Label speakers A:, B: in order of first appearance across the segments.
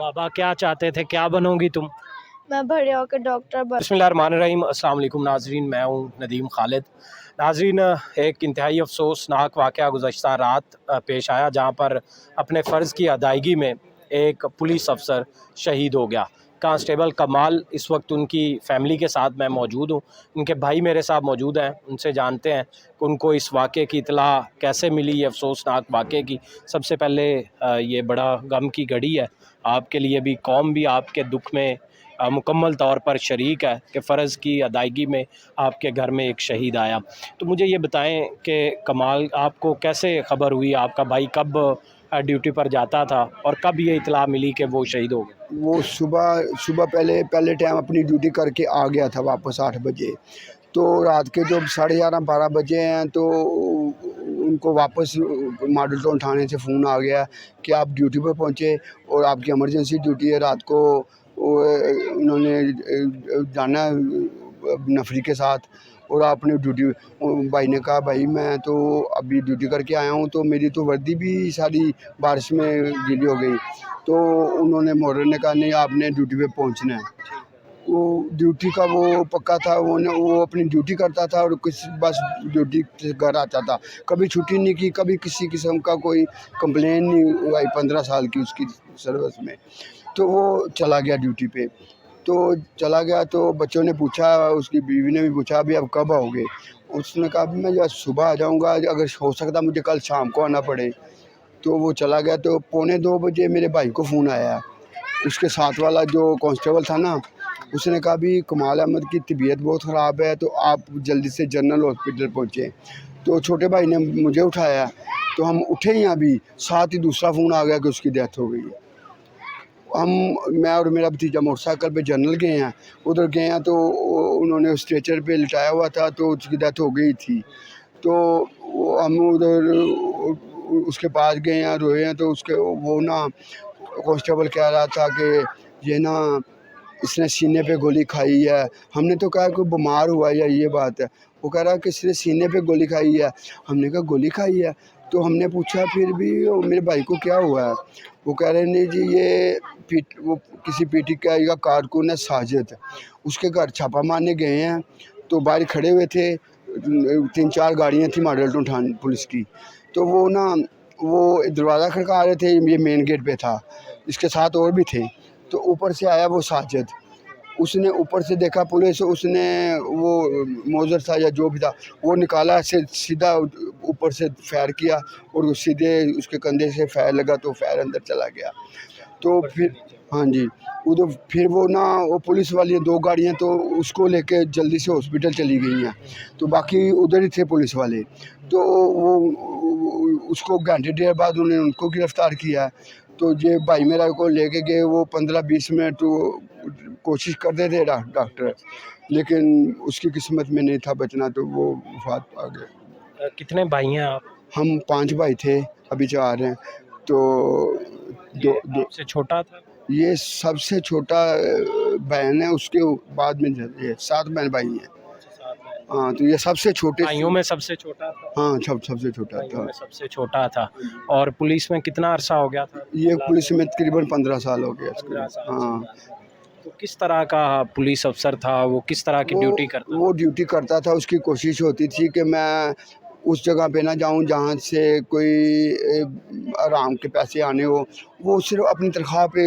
A: बाबा क्या चाहते थे, क्या बनोगी तुम?
B: मैं बड़े होकर डॉक्टर बन।
A: बिस्मिल्लाहिर्रहमानिर्रहीम, अस्सलाम वालेकुम नाजरीन, मैं हूँ नदीम खालिद। नाजरीन, एक इंतहाई अफसोसनाक वाक़या गुज़श्ता रात पेश आया, जहाँ पर अपने फ़र्ज़ की अदायगी में एक पुलिस अफसर शहीद हो गया। कांस्टेबल कमाल इस वक्त उनकी फ़ैमिली के साथ मैं मौजूद हूँ। उनके भाई मेरे साथ मौजूद हैं, उनसे जानते हैं कि उनको इस वाक़े की इत्तला कैसे मिली, ये अफसोसनाक वाक़े की। सबसे पहले ये बड़ा गम की घड़ी है आपके लिए भी, कौम भी आपके दुख में मुकम्मल तौर पर शरीक है कि फ़र्ज़ की अदायगी में आपके घर में एक शहीद आया। तो मुझे ये बताएं कि कमाल, आपको कैसे ख़बर हुई, आपका भाई कब ड्यूटी पर जाता था और कब ये इत्तला मिली कि वो शहीद हो गया?
C: वो सुबह सुबह पहले टाइम अपनी ड्यूटी करके आ गया था वापस 8 बजे। तो रात के जो 11:30-12 बजे हैं तो उनको वापस मॉडल टाउन थाने से फ़ोन आ गया कि आप ड्यूटी पर पहुँचे और आपकी इमरजेंसी ड्यूटी है। रात को उन्होंने जाना नफरी के साथ और आपने ड्यूटी। भाई ने कहा भाई मैं तो अभी ड्यूटी करके आया हूँ, तो मेरी तो वर्दी भी सारी बारिश में गीली हो गई। तो उन्होंने मॉडल ने कहा नहीं, आपने ड्यूटी पे पहुँचना है। वो ड्यूटी का वो पक्का था, वो अपनी ड्यूटी करता था और कुछ बस ड्यूटी से घर आता था, कभी छुट्टी नहीं की, कभी किसी किस्म का कोई कंप्लेन नहीं आई 15 साल की उसकी सर्विस में। तो वो चला गया ड्यूटी पे। तो चला गया तो बच्चों ने पूछा, उसकी बीवी ने भी पूछा अभी अब कब आओगे? उसने कहा अभी मैं सुबह आ जाऊँगा, अगर हो सकता मुझे कल शाम को आना पड़े। तो वो चला गया। तो 1:45 बजे मेरे भाई को फ़ोन आया, उसके साथ वाला जो कांस्टेबल था ना, उसने कहा अभी कमाल अहमद की तबीयत बहुत ख़राब है, तो आप जल्दी से जनरल हॉस्पिटल पहुँचे। तो छोटे भाई ने मुझे उठाया, तो हम उठे ही अभी, साथ ही दूसरा फ़ोन आ गया कि उसकी डेथ हो गई है। मैं और मेरा भतीजा मोटरसाइकिल पे जनरल गए हैं। उधर गए हैं तो उन्होंने स्ट्रेचर पे लिटाया हुआ था, तो उसकी डेथ हो गई थी। तो हम उधर उसके पास गए हैं, रोए हैं। तो उसके वो ना कांस्टेबल कह रहा था कि ये ना इसने सीने पे गोली खाई है। हमने तो कहा कोई बीमार हुआ है या ये बात है। वो कह रहा कि इसने सीने पे गोली खाई है। हमने कहा गोली खाई है? तो हमने पूछा फिर भी मेरे भाई को क्या हुआ है? वो कह रहे नहीं जी, ये वो किसी पीटीआई का कारकुन है साजिद, उसके घर छापा मारने गए हैं। तो बाहर खड़े हुए थे, 3-4 गाड़ियाँ थी मॉडल टाउन थाने पुलिस की। तो वो ना वो दरवाज़ा खड़का रहे थे, ये मेन गेट पे था, इसके साथ और भी थे। तो ऊपर से आया वो साजिद, उसने ऊपर से देखा पुलिस, उसने वो मोज़र था या जो भी था वो निकाला, ऐसे सीधा ऊपर से फायर किया और सीधे उसके कंधे से फायर लगा, तो फायर अंदर चला गया। तो फिर हाँ जी, उधर फिर वो ना वो पुलिस वाली 2 गाड़ियाँ तो उसको लेके जल्दी से हॉस्पिटल चली गई हैं, तो बाकी उधर ही थे पुलिस वाले। तो वो उसको घंटे डेढ़ बाद उन्होंने उनको गिरफ़्तार किया। तो ये भाई मेरा को लेके गए, वो 15-20 मिनट तो कोशिश करते थे डॉक्टर, लेकिन उसकी किस्मत में नहीं था बचना, तो वो वफ़ात पा गए।
A: कितने भाई हैं आप?
C: हम 5 भाई थे, अभी 4 हैं। तो
A: ये
C: दो
A: आपसे छोटा था?
C: ये सबसे छोटा बहन है, उसके बाद में ये 7 बहन भाई हैं। हाँ, तो ये सबसे छोटे
A: भाइयों में सबसे छोटा था?
C: हाँ, सबसे छोटा
A: भाइयों
C: था।
A: में सबसे छोटा था। और पुलिस में कितना अरसा हो गया था?
C: ये पुलिस में तकरीबन 15 साल हो गया
A: 15
C: इसको।
A: साल
C: हाँ,
A: तो किस तरह का पुलिस अफसर था वो, किस तरह की ड्यूटी करता?
C: वो ड्यूटी करता था। उसकी कोशिश होती थी कि मैं उस जगह पे ना जाऊं जहां से कोई आराम के पैसे आने हो। वो सिर्फ अपनी तनख्वाह पे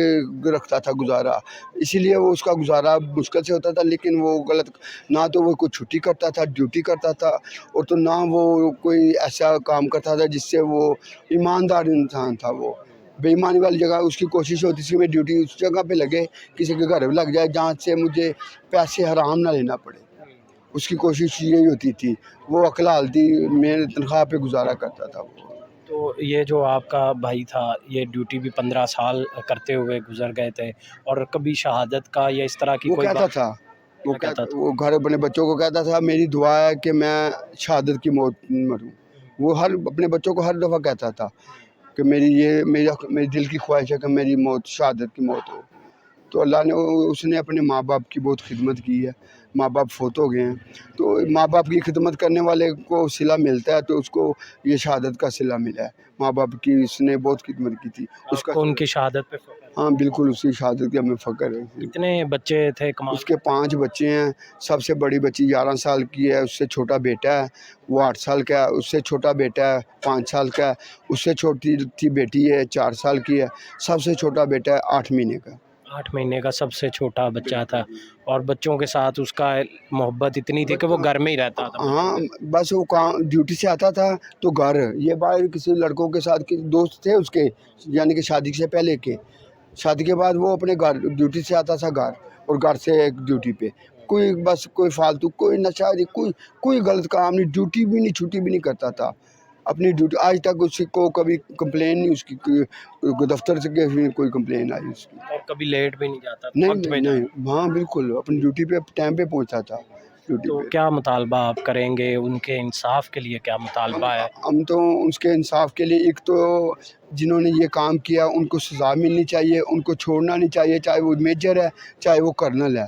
C: रखता था गुजारा, इसीलिए वो उसका गुजारा मुश्किल से होता था। लेकिन वो गलत ना तो वो कोई छुट्टी करता था, ड्यूटी करता था, और तो ना वो कोई ऐसा काम करता था जिससे वो ईमानदार इंसान था। वो बेईमानी वाली जगह उसकी कोशिश होती थी, मैं ड्यूटी उस जगह पे लगे, किसी के घर लग जाए जहाँ से मुझे पैसे हराम ना लेना पड़े। उसकी कोशिश यही होती थी। वो अकलाल थी, मेरे तनख्वाह पे गुजारा करता था वो।
A: तो ये जो आपका भाई था, ये ड्यूटी भी 15 साल करते हुए गुजर गए थे, और कभी शहादत का या इस तरह की
C: वो
A: कोई
C: कहता
A: बात?
C: था, वो
A: क्या कहता था?
C: वो घर अपने बच्चों को कहता था मेरी दुआ है कि मैं शहादत की मौत मरूं। वो हर अपने बच्चों को हर दफ़ा कहता था कि मेरी दिल की ख्वाहिश है कि मेरी मौत शहादत की मौत हो। तो अल्लाह ने उसने अपने माँ बाप की बहुत खिदमत की है। माँ बाप फोत हो गए हैं, तो माँ बाप की खिदमत करने वाले को सिला मिलता है, तो उसको ये शहादत का सिला मिला है। माँ बाप की उसने बहुत खिदमत की थी, उसका
A: आपको उनकी शहादत पे फख्र है?
C: हाँ बिल्कुल, उसकी शहादत का हमें फ़ख्र है।
A: कितने बच्चे थे कमाल?
C: उसके 5 बच्चे हैं, सबसे बड़ी बच्ची 11 साल की है, उससे छोटा बेटा है, वो 8 साल का है, उससे छोटा बेटा है 5 साल का है, उससे छोटी थी बेटी है 4 साल की है, सबसे छोटा बेटा है 8 महीने का।
A: 8 महीने का सबसे छोटा बच्चा था और बच्चों के साथ उसका मोहब्बत इतनी थी कि वो घर में ही रहता था।
C: हाँ, बस वो काम ड्यूटी से आता था तो घर, ये बाहर किसी लड़कों के साथ के दोस्त थे उसके, यानी कि शादी से पहले के। शादी के बाद वो अपने घर ड्यूटी से आता था घर, और घर से ड्यूटी पे। कोई बस कोई फालतू कोई नशा कोई गलत काम नहीं, ड्यूटी भी नहीं छुट्टी भी नहीं करता था। अपनी ड्यूटी आज तक उसको कभी कंप्लेन नहीं उसकी दफ्तर से कोई कंप्लेन आई उसकी।
A: और कभी लेट भी नहीं जाता,
C: नहीं
A: वक्त पे
C: नहीं,
A: जाता।
C: हाँ बिल्कुल, अपनी ड्यूटी पे टाइम पे पहुंचा था ड्यूटी
A: तो
C: पे।
A: क्या मुतालबा आप करेंगे उनके इंसाफ के लिए, क्या मुतालबा है?
C: हम तो उसके इंसाफ के लिए, एक तो जिन्होंने ये काम किया उनको सज़ा मिलनी चाहिए, उनको छोड़ना नहीं चाहिए, चाहे वो मेजर है चाहे वो कर्नल है,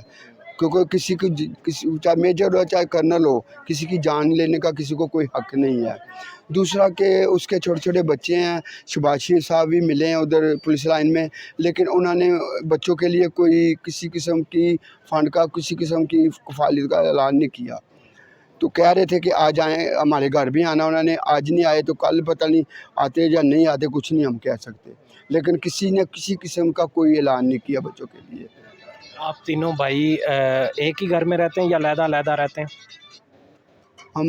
C: क्योंकि किसी चाहे मेजर हो चाहे कर्नल हो, किसी की जान लेने का किसी को कोई हक नहीं है। दूसरा कि उसके छोटे छोटे बच्चे हैं, शुभाशी साहब भी मिले हैं उधर पुलिस लाइन में, लेकिन उन्होंने बच्चों के लिए कोई किसी किस्म की फ़ंड का, किसी किस्म की कफ़ालत का ऐलान नहीं किया। तो कह रहे थे कि आज आएँ, हमारे घर भी आना, उन्होंने आज नहीं आए तो कल पता नहीं आते या नहीं आते, कुछ नहीं हम कह सकते। लेकिन किसी ने किसी किस्म का कोई ऐलान नहीं किया बच्चों के लिए।
A: आप तीनों भाई एक ही घर में रहते हैं या अलग-अलग रहते हैं?
C: हम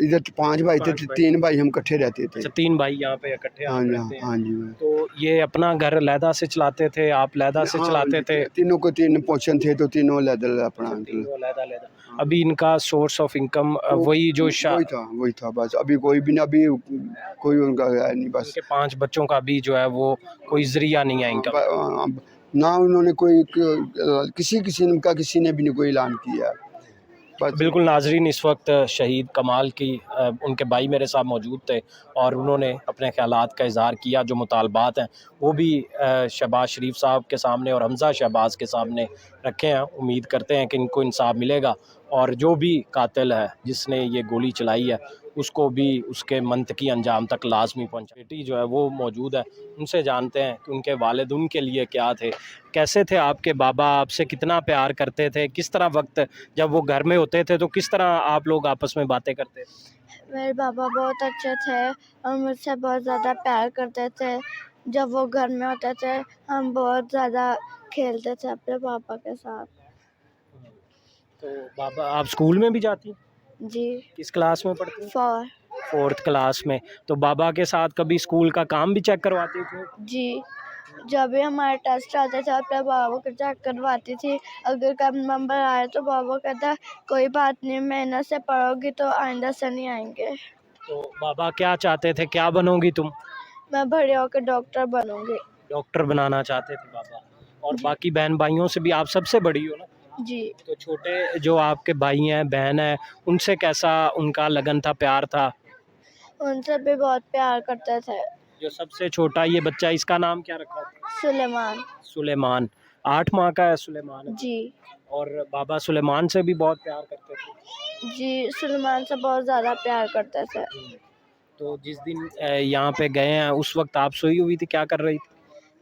C: इधर 5 भाई थे, 3 भाई हम इकट्ठे रहते थे।
A: अच्छा, 3 भाई यहाँ पे इकट्ठे
C: हाँ
A: आप
C: जी,
A: रहते हैं।
C: हाँ जी।
A: तो ये अपना घर अलहदा से चलाते थे, आप अलहदा से
C: हाँ,
A: चलाते थे?
C: तीनों को 3 पोर्शन थे, तो तीनों अलग-अलग अपना
A: तीनों अलहदा-अलहदा। अभी इनका सोर्स ऑफ इनकम
C: तो
A: वही जो
C: वही था बस, अभी कोई भी ना, अभी कोई उनका है नहीं बस।
A: उनके 5 बच्चों का भी जो है वो कोई ज़रिया नहीं है इनकम।
C: ना उन्होंने कोई किसी किस्म का किसी ने भी नहीं कोई ऐलान किया बस।
A: बिल्कुल नाज़रीन, इस वक्त शहीद कमाल की उनके भाई मेरे साथ मौजूद थे और उन्होंने अपने ख़यालात का इज़हार किया। जो मुतालबात हैं वो भी शहबाज शरीफ साहब के सामने और हमज़ा शहबाज के सामने रखे हैं। उम्मीद करते हैं कि इनको इंसाफ मिलेगा और जो भी कातिल है जिसने ये गोली चलाई है उसको भी उसके मंतकी अंजाम तक लाजमी पहुँचा। बेटी जो है वो मौजूद है, उनसे जानते हैं कि उनके वालिद उनके लिए क्या थे, कैसे थे आपके बाबा, आपसे कितना प्यार करते थे, किस तरह वक्त जब वो घर में होते थे तो किस तरह आप लोग आपस में बातें करते थे?
B: मेरे पापा बहुत अच्छे थे और मुझसे बहुत ज़्यादा प्यार करते थे। जब वो घर में होते थे हम बहुत ज़्यादा खेलते थे अपने पापा के साथ।
A: तो बाबा आप स्कूल में भी जाती?
B: जी,
A: किस क्लास में पढ़ती हैं?
B: 4।
A: 4th क्लास में। तो बाबा के साथ कभी स्कूल का काम भी चेक करवाती थी?
B: जी, जब भी हमारे टेस्ट आते थे अपने पापा को चेक करवाती थी। अगर कम नंबर आए तो पापा कहता कोई बात नहीं, मेहनत से पढ़ोगी तो आइंदा से नहीं आएँगे।
A: तो बाबा क्या चाहते थे, क्या बनोगी तुम?
B: मैं बड़े होकर डॉक्टर बनूँगी।
A: डॉक्टर बनाना चाहते थे बाबा। और बाकी बहन भाइयों से भी आप सबसे बड़ी हो ना?
B: जी,
A: तो छोटे जो आपके भाई हैं, बहन है, उनसे कैसा उनका लगन था, प्यार था?
B: उनसे भी बहुत प्यार करते थे।
A: जो सबसे छोटा ये बच्चा, इसका नाम क्या रखा था?
B: सुलेमान।
A: सुलेमान। 8 माह का है सुलेमान।
B: जी,
A: और बाबा सुलेमान से भी बहुत प्यार करते थे।
B: जी, सुलेमान से बहुत ज़्यादा प्यार करते थे।
A: तो जिस दिन यहाँ पे गए हैं उस वक्त आप सोई हुई थी, क्या कर रही थी?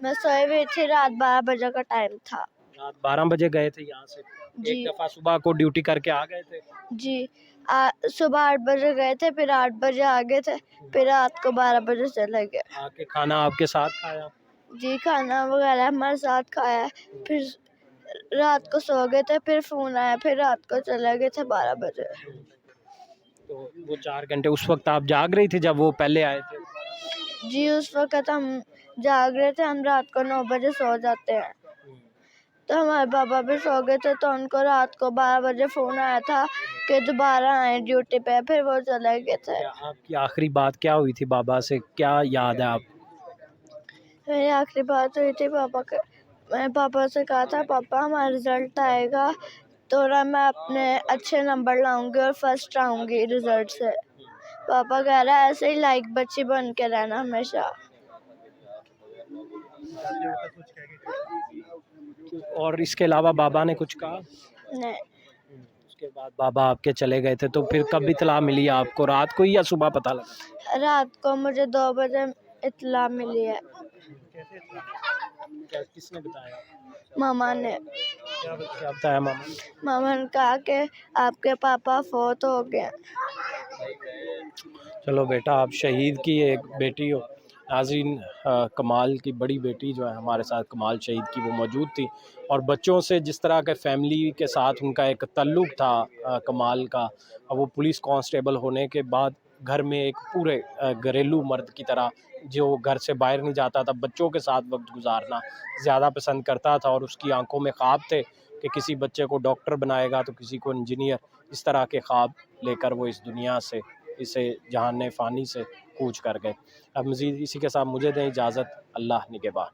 B: मैं सोई हुई थी, रात 12 बजे का टाइम था।
A: रात 12 बजे गए थे यहाँ से?
B: जी,
A: एक दफ़ा सुबह को ड्यूटी करके आ गए थे?
B: जी। सुबह 8 बजे गए थे, फिर 8 बजे आ गए थे, फिर रात को 12 बजे चले गए।
A: आके खाना आपके साथ खाया?
B: जी, खाना वगैरह हमारे साथ खाया, फिर रात को सो गए थे, फिर फ़ोन आया, फिर रात को चले गए थे 12 बजे।
A: तो वो 4 घंटे उस वक्त आप जाग रही थी जब वो पहले आए थे?
B: जी, उस वक़्त हम जाग रहे थे, हम रात को 9 बजे सो जाते हैं। तो हमारे पापा भी सो गए थे, तो उनको रात को 12 बजे फ़ोन आया था कि दोबारा आएँ ड्यूटी पे, फिर वो चले गए थे।
A: क्या आपकी आखिरी बात क्या हुई थी बाबा से? क्या याद है आपको?
B: मेरी आखिरी बात हुई थी मैंने पापा से कहा था पापा हमारा रिज़ल्ट आएगा तो ना मैं अपने अच्छे नंबर लाऊंगी और फर्स्ट आऊंगी रिज़ल्ट से। पापा कह रहा है ऐसे ही लाइक बच्ची बन के रहना हमेशा।
A: और इसके अलावा बाबा ने कुछ कहा?
B: नहीं,
A: बाद बाबा आपके चले गए थे, तो फिर कब इतला मिली आपको, रात को ही या सुबह पता लगा?
B: रात को मुझे 2 बजे इत्तला मिली है।
A: क्या किसने बताया?
B: मामा ने
A: क्या बताया मामा ने?
B: मामा ने कहा कि आपके पापा फौत हो गए।
A: चलो बेटा, आप शहीद की एक बेटी हो। नाज़रीन, कमाल की बड़ी बेटी जो है हमारे साथ, कमाल शहीद की, वो मौजूद थी और बच्चों से जिस तरह के फैमिली के साथ उनका एक ताल्लुक़ था कमाल का, वो पुलिस कांस्टेबल होने के बाद घर में एक पूरे घरेलू मर्द की तरह, जो घर से बाहर नहीं जाता था, बच्चों के साथ वक्त गुजारना ज़्यादा पसंद करता था और उसकी आंखों में ख्वाब थे कि किसी बच्चे को डॉक्टर बनाएगा तो किसी को इंजीनियर। इस तरह के ख्वाब लेकर वो इस दुनिया से, इसे जहान फ़ानी से कूच कर गए। अब मज़ीद इसी के साथ मुझे दें इजाज़त। अल्लाह निगहबान।